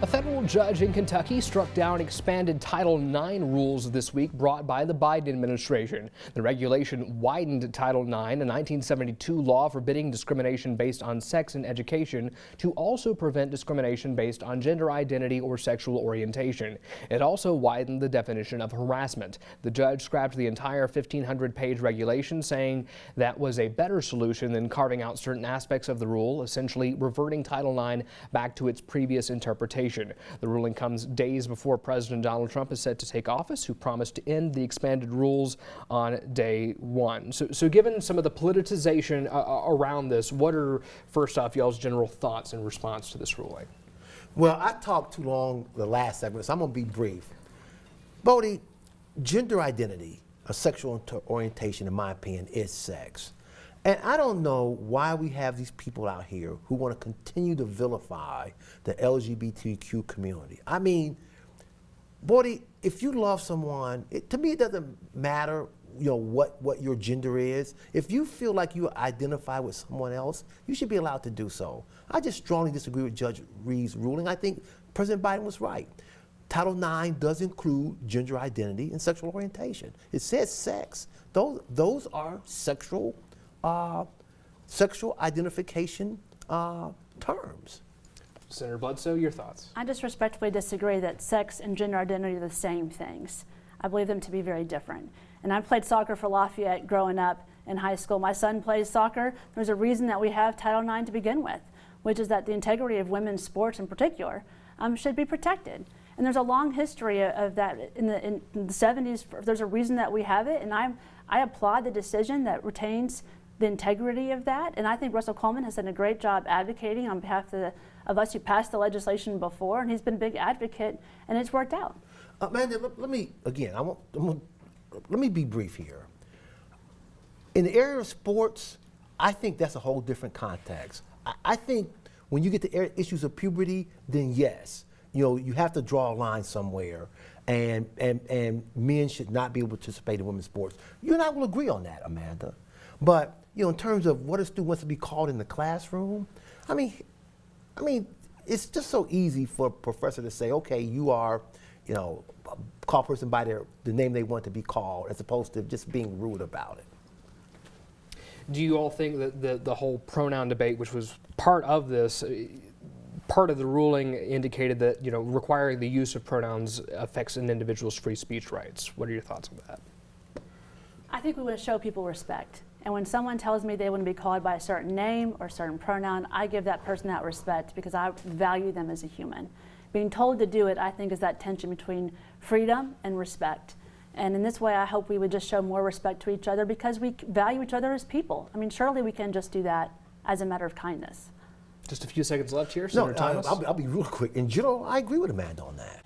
A federal judge in Kentucky struck down expanded Title IX rules this week brought by the Biden administration. The regulation widened Title IX, a 1972 law forbidding discrimination based on sex in education, to also prevent discrimination based on gender identity or sexual orientation. It also widened the definition of harassment. The judge scrapped the entire 1,500-page regulation, saying that was a better solution than carving out certain aspects of the rule, essentially reverting Title IX back to its previous interpretation. The ruling comes days before President Donald Trump is set to take office, who promised to end the expanded rules on day one. So given some of the politicization around this, what are, first off, y'all's general thoughts in response to this ruling? Well, I talked too long the last segment, so I'm going to be brief. Bodie, gender identity, a sexual orientation, in my opinion, is sex. And I don't know why we have these people out here who want to continue to vilify the LGBTQ community. I mean, Bodie, if you love someone, to me it doesn't matter, what your gender is. If you feel like you identify with someone else, you should be allowed to do so. I just strongly disagree with Judge Reed's ruling. I think President Biden was right. Title IX does include gender identity and sexual orientation. It says sex. Those are sexual identification terms. Senator Bledsoe, your thoughts? I just respectfully disagree that sex and gender identity are the same things. I believe them to be very different. And I played soccer for Lafayette growing up in high school. My son plays soccer. There's a reason that we have Title IX to begin with, which is that the integrity of women's sports in particular should be protected. And there's a long history of that in the 70s. There's a reason that we have it, and I applaud the decision that retains the integrity of that, and I think Russell Coleman has done a great job advocating on behalf of us who passed the legislation before, and he's been a big advocate, and it's worked out. Amanda, let me be brief here. In the area of sports, I think that's a whole different context. I think when you get to issues of puberty, then yes, you have to draw a line somewhere, and men should not be able to participate in women's sports. You and I will agree on that, Amanda. But in terms of what a student wants to be called in the classroom, I mean, it's just so easy for a professor to say, okay, you are, call a person by the name they want to be called, as opposed to just being rude about it. Do you all think that the whole pronoun debate, which was part of this, part of the ruling indicated that requiring the use of pronouns affects an individual's free speech rights? What are your thoughts on that? I think we want to show people respect. And when someone tells me they want to be called by a certain name or a certain pronoun, I give that person that respect because I value them as a human. Being told to do it, I think, is that tension between freedom and respect. And in this way, I hope we would just show more respect to each other because we value each other as people. I mean, surely we can just do that as a matter of kindness. Just a few seconds left here, Senator Thomas. I'll be real quick. In general, I agree with Amanda on that.